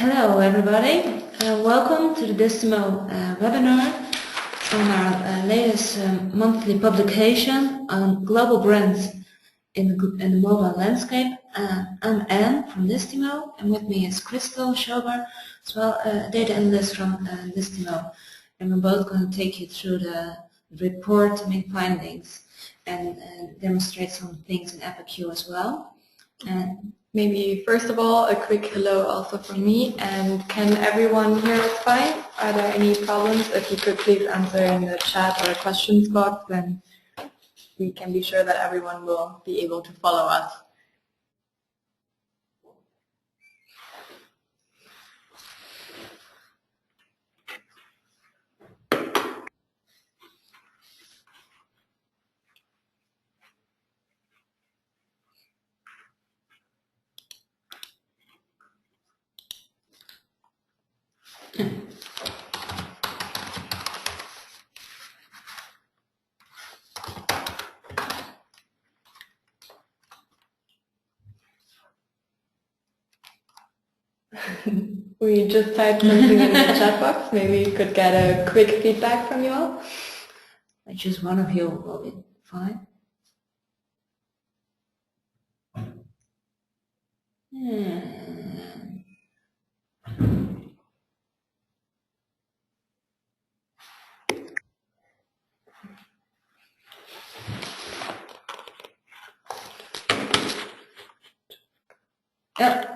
Hello everybody, welcome to the Distimo webinar on our latest monthly publication on global brands in the mobile landscape. I'm Anne from Distimo, and with me is Crystal Schober, as well data analyst from Distimo, and we're both going to take you through the report, main findings, and demonstrate some things in FAQ as well. Maybe first of all, a quick hello also from me, and can everyone hear us fine? Are there any problems? If you could please answer in the chat or questions box, then we can be sure that everyone will be able to follow us. We just typed something in the chat box. Maybe we could get a quick feedback from you all. Just one of you will be fine.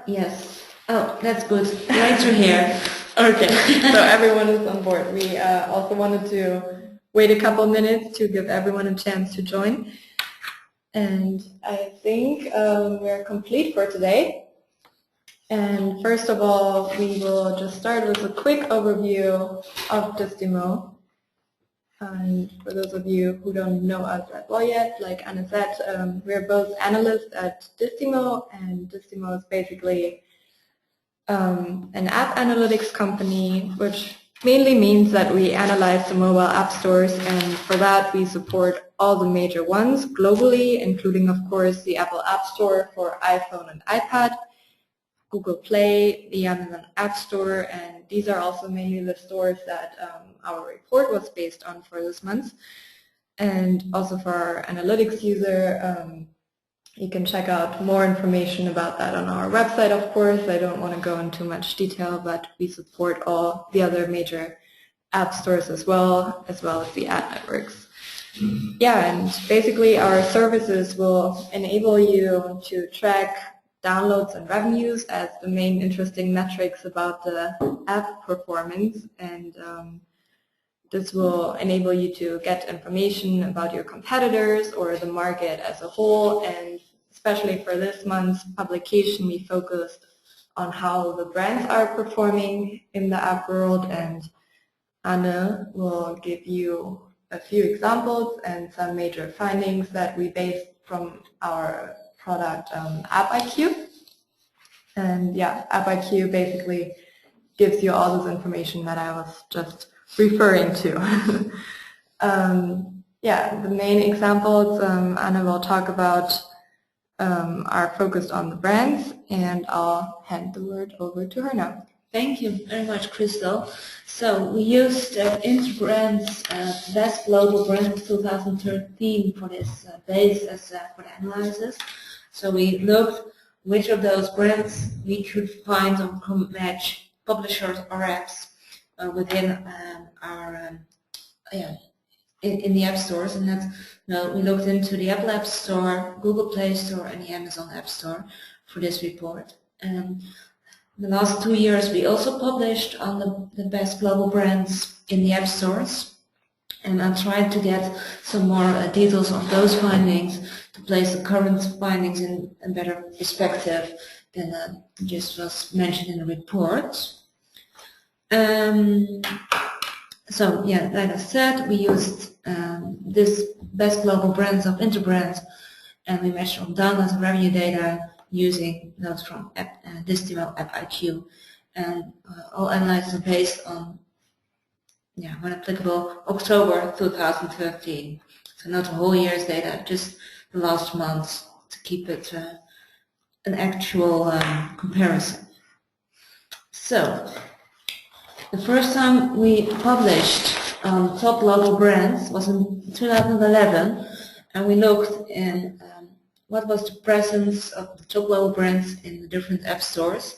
Yes. Oh, that's good. Right through here. Okay, so everyone is on board. We also wanted to wait a couple minutes to give everyone a chance to join. And I think we're complete for today. And first of all, we will just start with a quick overview of Distimo. And for those of you who don't know us that well yet, like Anna said, we're both analysts at Distimo, and Distimo is basically an app analytics company, which mainly means that we analyze the mobile app stores, and for that we support all the major ones globally, including of course the Apple App Store for iPhone and iPad, Google Play, the Amazon App Store, and these are also mainly the stores that our report was based on for this month. And also for our analytics user, you can check out more information about that on our website, of course. I don't want to go into much detail, but we support all the other major app stores as well as the ad networks. Yeah, and basically our services will enable you to track downloads and revenues as the main interesting metrics about the app performance, and this will enable you to get information about your competitors or the market as a whole. And especially for this month's publication, we focused on how the brands are performing in the app world, and Anna will give you a few examples and some major findings that we based from our product AppIQ. And yeah, AppIQ basically gives you all this information that I was just referring to. Yeah, the main examples Anna will talk about are focused on the brands, and I'll hand the word over to her now. Thank you very much, Crystal. So we used Interbrand's Best Global Brands 2013 for this base as for the analysis. So we looked which of those brands we could find or match publishers or apps within our in the app stores, and that's we looked into the Apple App Store, Google Play Store, and the Amazon App Store for this report. The last 2 years we also published on the best global brands in the app stores, and I tried to get some more details of those findings to place the current findings in a better perspective than just was mentioned in the report. So yeah, like I said, we used this best global brands of Interbrand, and we measured on downloads and revenue data using those from Distimo AppIQ, and all analyses are based on, when applicable, October 2013. So not the whole year's data, just the last month to keep it an actual comparison. So So, the first time we published top global brands was in 2011, and we looked in what was the presence of the top global brands in the different app stores.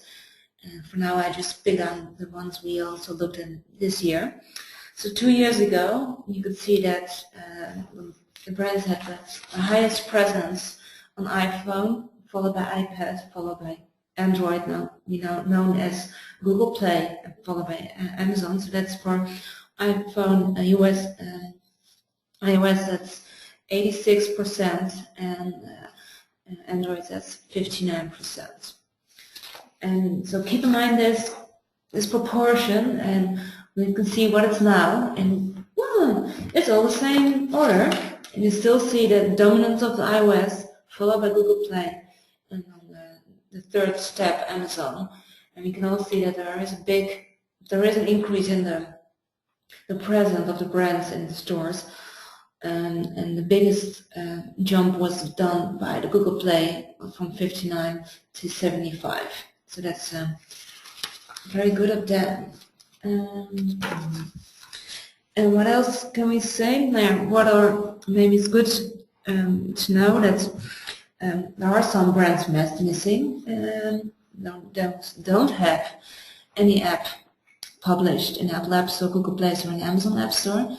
For now, I just picked on the ones we also looked in this year. So 2 years ago, you could see that the brands had the highest presence on iPhone, followed by iPad, followed by Android, now known as Google Play, followed by Amazon. So that's for iPhone, iOS that's 86%, and Android that's 59%. And so keep in mind this proportion, and we can see what it's now, and well, it's all the same order. And you still see the dominance of the iOS, followed by Google Play, and on the third step, Amazon. And we can all see that there is an increase in the presence of the brands in the stores. And the biggest jump was done by the Google Play from 59 to 75. So that's very good of them. And what else can we say? Now, maybe it's good to know that there are some brands missing. Don't have any app published in Apple App Store, Google Play Store, and Amazon App Store.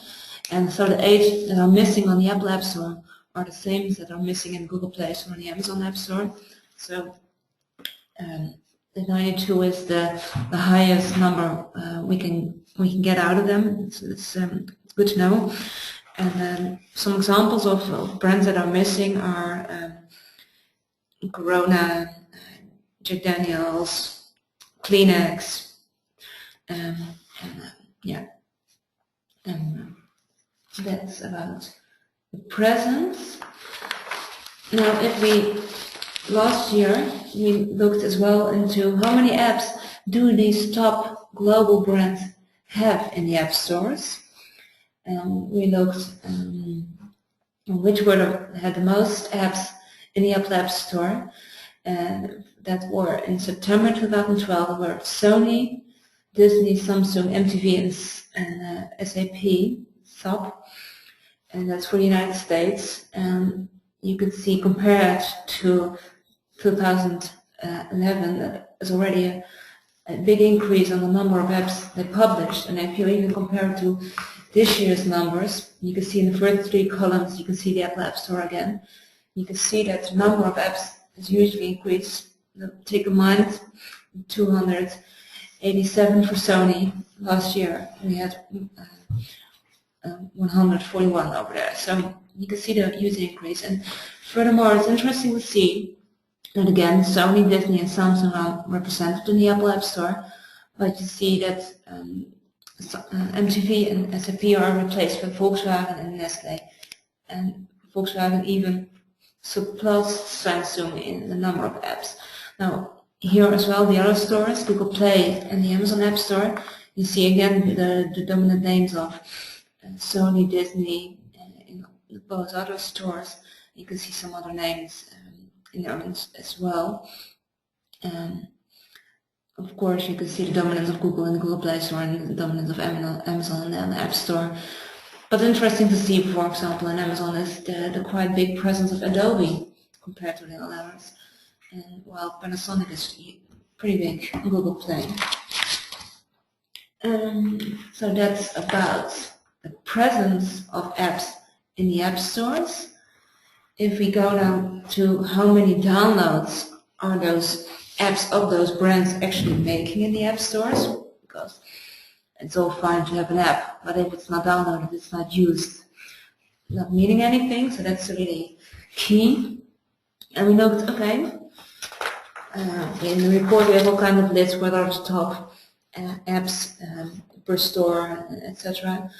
And so the 8 that are missing on the Apple App Store are the same that are missing in Google Play Store and the Amazon App Store. So the 92 is the highest number we can get out of them. So it's good to know. And some examples of brands that are missing are Corona, Jack Daniels, Kleenex, yeah. That's about the presence. Now, last year we looked as well into how many apps do these top global brands have in the app stores. We looked which had the most apps in the Apple App Store. That were in September 2012 were Sony, Disney, Samsung, MTV, and SAP. And that's for the United States. And you can see compared to 2011, that is already a big increase on the number of apps they published. And if you even compare it to this year's numbers, you can see in the first 3 columns, you can see the Apple App Store again. You can see that the number of apps has usually increased. Take in mind 287 for Sony last year. We had 141 over there. So you can see the user increase. And furthermore, it's interesting to see that again, Sony, Disney, and Samsung are represented in the Apple App Store, but you see that MTV and SAP are replaced by Volkswagen and Nestle. And Volkswagen even surpassed Samsung in the number of apps. Now, here as well, the other stores, Google Play and the Amazon App Store, you see again the dominant names of Sony, Disney, in both other stores. You can see some other names in there as well. Of course, you can see the dominance of Google in the Google Play Store and the dominance of Amazon in the App Store. But interesting to see, for example, in Amazon is the quite big presence of Adobe compared to the others. And while Panasonic is pretty big in Google Play. So that's about the presence of apps in the app stores. If we go down to how many downloads are those apps of those brands actually making in the app stores, because it's all fine to have an app, but if it's not downloaded, it's not used, not meaning anything. So that's really key. And we looked, okay, in the report we have all kind of lists, what are the top apps per store, etc.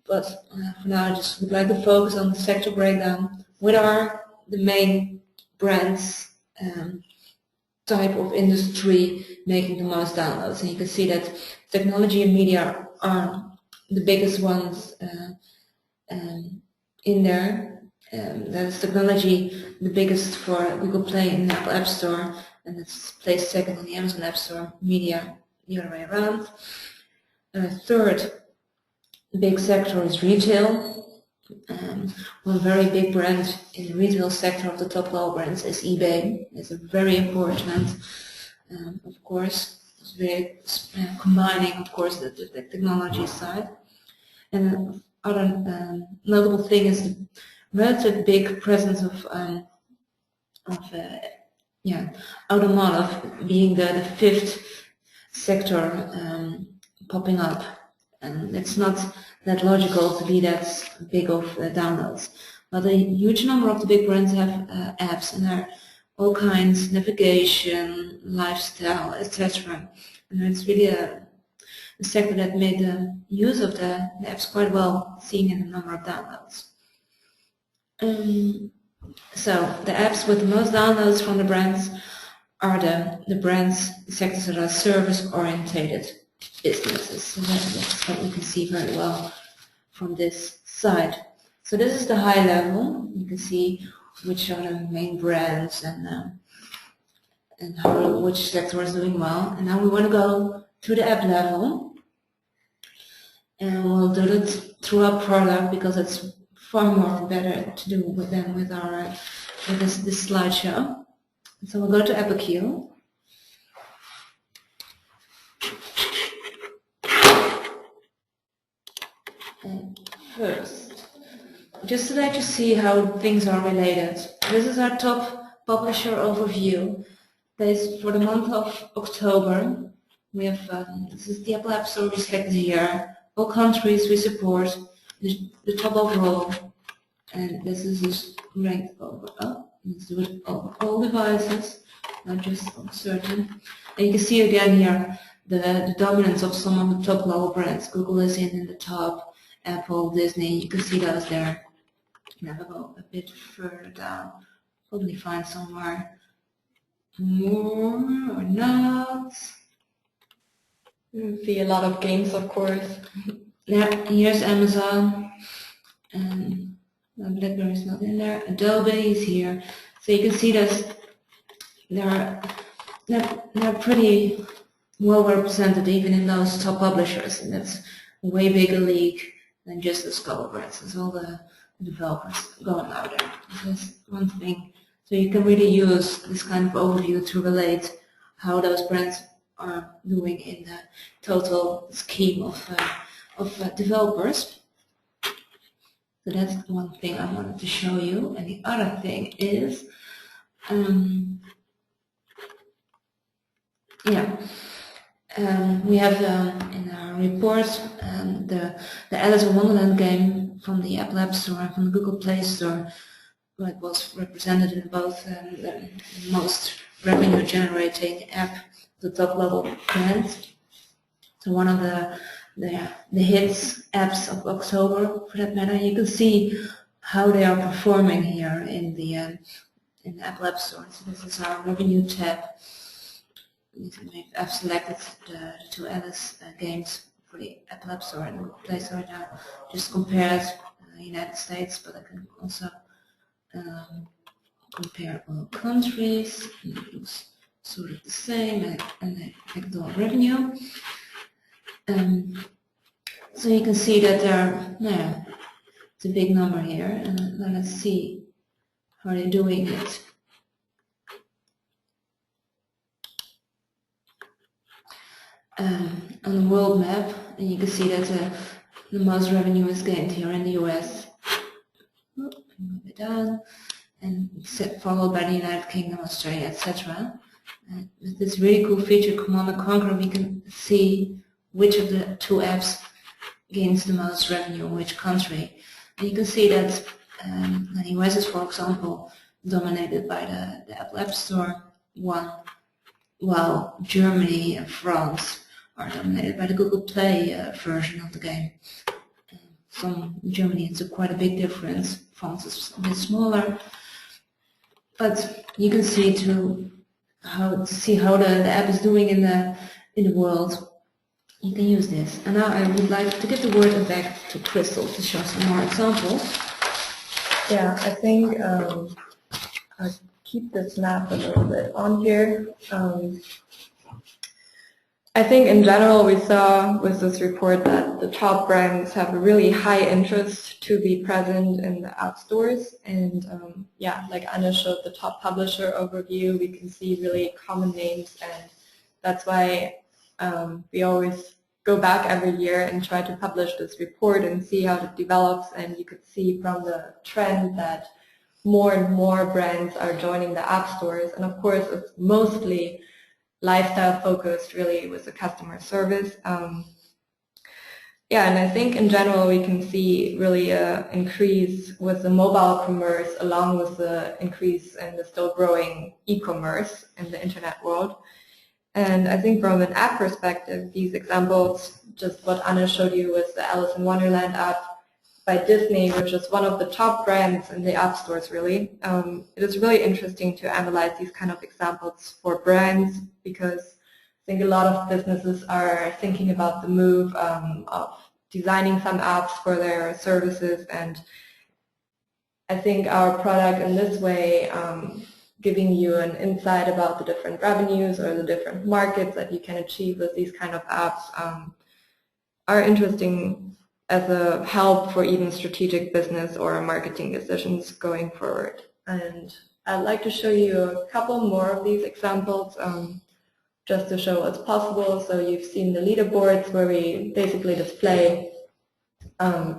But for now, I just would like to focus on the sector breakdown. What are the main brands, type of industry making the most downloads? And you can see that technology and media are the biggest ones in there. That is technology, the biggest for Google Play and Apple App Store, and it's placed second in the Amazon App Store. Media the other way around. Third big sector is retail. One very big brand in the retail sector of the top global brands is eBay. It's a very important, of course, it's very combining, of course, the technology side. And other notable thing is the relatively big presence of automotive being the fifth sector popping up. And it's not that logical to be that big of downloads. But a huge number of the big brands have apps, and there are all kinds, navigation, lifestyle, etc. And it's really a sector that made the use of the apps quite well, seeing in the number of downloads. So the apps with the most downloads from the brands are the brands, the sectors that are service-orientated businesses. So that's what we can see very well from this side. So this is the high level. You can see which are the main brands and which sector is doing well. And now we want to go to the app level, and we'll do it through our product because it's far more better to do with than with our this slideshow. So we'll go to AppleQ. And first, just to let you see how things are related, this is our top publisher overview. Based for the month of October, we have this is the Apple App Store we selected here. All countries we support, the top overall, and this is just ranked overall. Let's do it over all devices, not just on certain. And you can see again here the dominance of some of the top global brands. Google is in the top, Apple, Disney, you can see those there. Now we'll go a bit further down, probably find somewhere more or not. You see a lot of games, of course. Yeah, here's Amazon, and BlackBerry is not in there. Adobe is here, so you can see that they're pretty well represented even in those top publishers, and that's a way bigger league than just the global brands. There's all the developers going out there. This is one thing. So you can really use this kind of overview to relate how those brands are doing in the total scheme of developers. So that's one thing I wanted to show you. And the other thing is, we have in our report the Alice in Wonderland game from the Apple App Store and from the Google Play Store. It was represented in both the most revenue-generating app, the top level brands. So one of the hits apps of October, for that matter. You can see how they are performing here in the Apple App Store. So this is our revenue tab. I've selected the two Alice games for the Apple App Store and Google Play Store now. Just compared United States, but I can also compare all countries, and it looks sort of the same, and the actual revenue. So you can see that it's a big number here, and now let's see how they're doing it. On the world map, and you can see that the most revenue is gained here in the US. Move it down, and followed by the United Kingdom, Australia, etc. With this really cool feature, Command & Conquer, we can see which of the two apps gains the most revenue in which country. And you can see that the US is, for example, dominated by the Apple App Store, while Germany and France are dominated by the Google Play version of the game. In Germany it's quite a big difference. France is a bit smaller, but you can see how the app is doing in the world. You can use this. And now I would like to give the word back to Crystal to show some more examples. Yeah, I think I'll keep this map a little bit on here. I think in general we saw with this report that the top brands have a really high interest to be present in the app stores, and yeah, like Anna showed the top publisher overview, we can see really common names, and that's why we always go back every year and try to publish this report and see how it develops. And you could see from the trend that more and more brands are joining the app stores, and of course it's mostly lifestyle focused, really, with the customer service. Yeah, and I think in general we can see really an increase with the mobile commerce along with the increase in the still growing e-commerce in the internet world. And I think from an app perspective, these examples, just what Anna showed you with the Alice in Wonderland app by Disney, which is one of the top brands in the app stores, really. It is really interesting to analyze these kind of examples for brands, because I think a lot of businesses are thinking about the move of designing some apps for their services, and I think our product in this way, giving you an insight about the different revenues or the different markets that you can achieve with these kind of apps, are interesting as a help for even strategic business or marketing decisions going forward. And I'd like to show you a couple more of these examples just to show what's possible. So you've seen the leaderboards where we basically display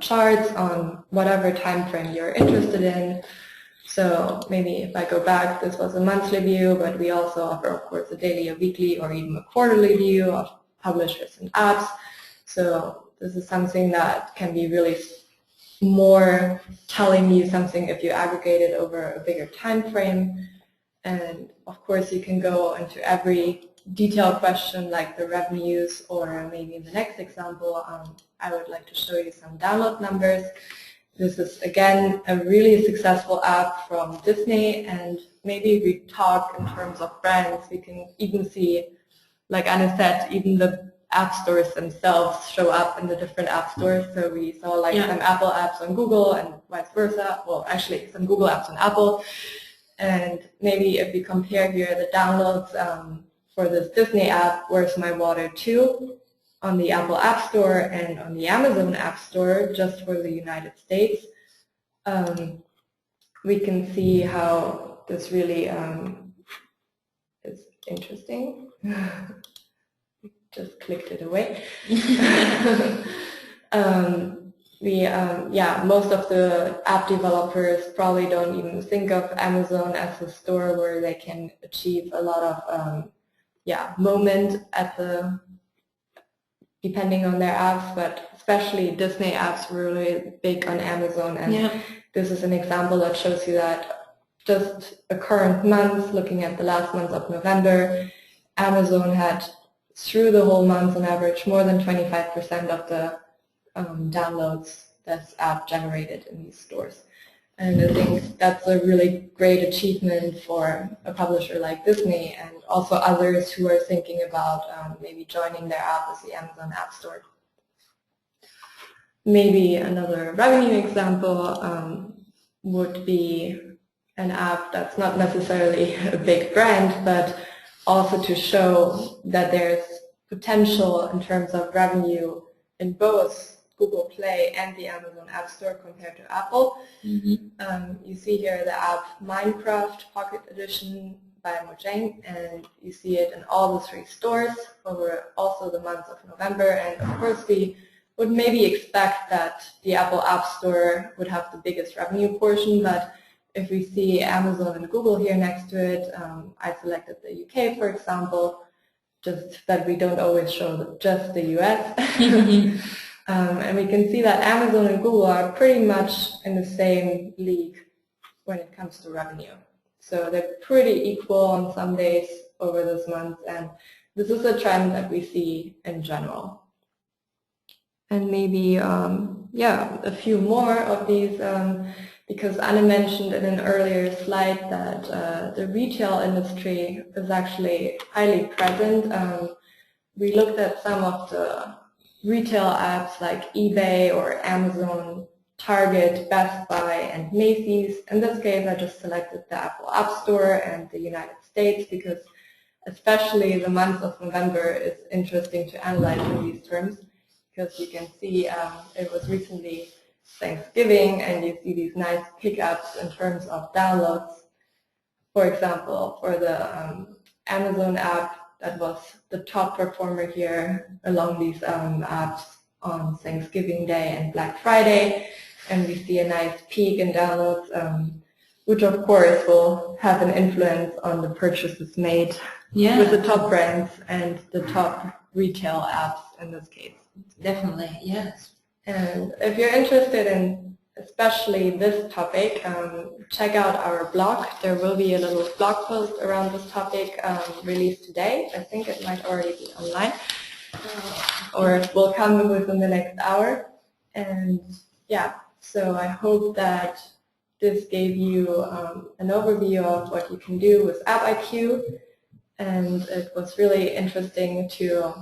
charts on whatever time frame you're interested in. So maybe if I go back, this was a monthly view, but we also offer, of course, a daily, a weekly, or even a quarterly view of publishers and apps. So this is something that can be really more telling you something if you aggregate it over a bigger time frame. And of course you can go into every detailed question like the revenues, or maybe in the next example I would like to show you some download numbers. This is again a really successful app from Disney, and maybe we talk in terms of brands, we can even see, like Anna said, even the app stores themselves show up in the different app stores. So we saw like some Apple apps on Google and vice versa. Well, actually some Google apps on Apple. And maybe if we compare here the downloads for this Disney app, Where's My Water 2, on the Apple App Store and on the Amazon App Store, just for the United States, we can see how this really is interesting. Just clicked it away. Yeah, most of the app developers probably don't even think of Amazon as a store where they can achieve a lot of moment at the, depending on their apps, but especially Disney apps were really big on Amazon, and this is an example that shows you that just a current month, looking at the last month of November, Amazon had through the whole month on average more than 25% of the downloads this app generated in these stores. And I think that's a really great achievement for a publisher like Disney, and also others who are thinking about maybe joining their app with the Amazon App Store. Maybe another revenue example would be an app that's not necessarily a big brand, but also to show that there's potential in terms of revenue in both Google Play and the Amazon App Store compared to Apple. You see here the app Minecraft Pocket Edition by Mojang, and you see it in all the 3 stores over also the month of November. And of course we would maybe expect that the Apple App Store would have the biggest revenue portion, but if we see Amazon and Google here next to it, I selected the UK, for example, just that we don't always show just the US. And we can see that Amazon and Google are pretty much in the same league when it comes to revenue. So they're pretty equal on some days over this month, and this is a trend that we see in general. And maybe, a few more of these, because Anna mentioned in an earlier slide that the retail industry is actually highly present. We looked at some of the retail apps like eBay or Amazon, Target, Best Buy, and Macy's. In this case, I just selected the Apple App Store and the United States because especially the month of November is interesting to analyze in these terms, because you can see it was recently Thanksgiving, and you see these nice pickups in terms of downloads. For example, for the Amazon app, that was the top performer here along these apps on Thanksgiving Day and Black Friday, and we see a nice peak in downloads, which of course will have an influence on the purchases made with the top brands and the top retail apps in this case. Definitely, yes. And if you're interested in especially this topic, check out our blog. There will be a little blog post around this topic released today. I think it might already be online, or it will come within the next hour. And yeah, so I hope that this gave you an overview of what you can do with AppIQ, and it was really interesting to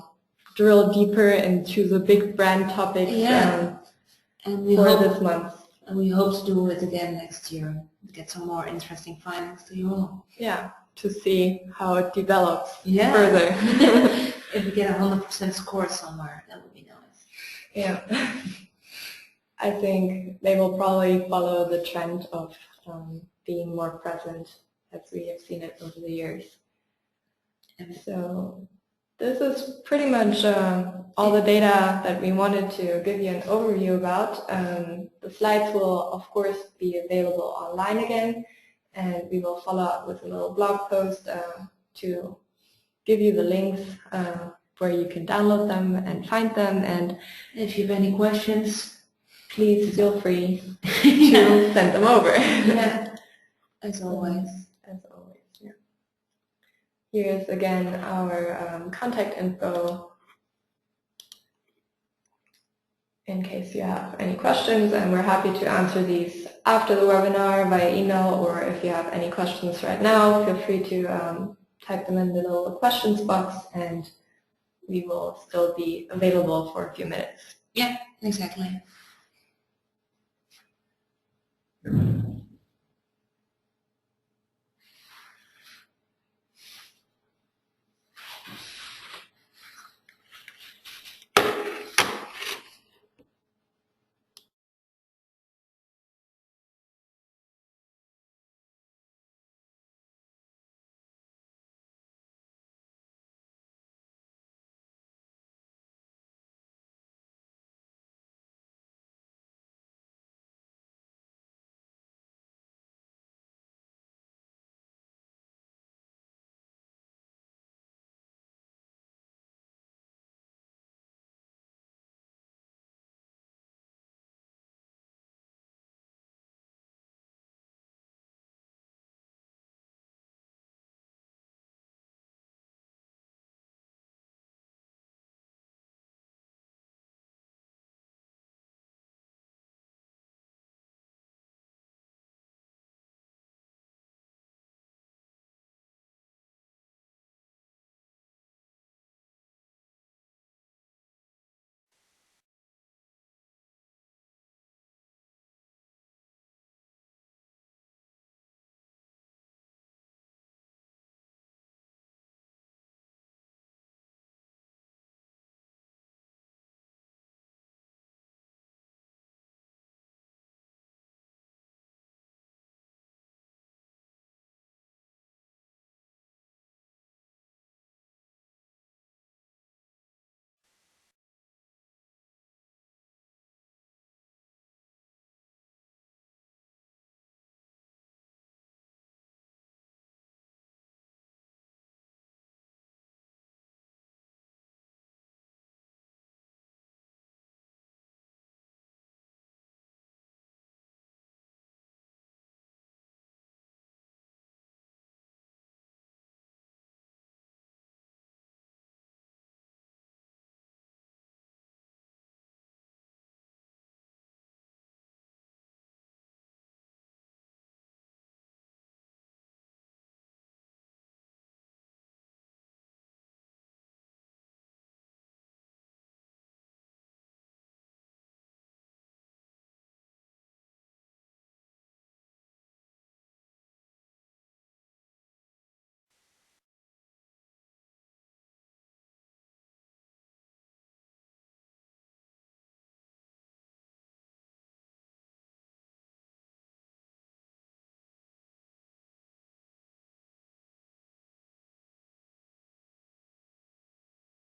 drill deeper into the big brand topics and we for hope this month. And we hope to do it again next year, get some more interesting findings to you all. Yeah, to see how it develops further. If we get a 100% score somewhere, that would be nice. Yeah. I think they will probably follow the trend of being more present, as we have seen it over the years. And so this is pretty much all the data that we wanted to give you an overview about. The slides will, of course, be available online again, and we will follow up with a little blog post to give you the links where you can download them and find them. And if you have any questions, please feel free to send them over. Yeah, as always. Here's again our contact info in case you have any questions, and we're happy to answer these after the webinar via email, or if you have any questions right now, feel free to type them in the little questions box, and we will still be available for a few minutes. Yeah, exactly.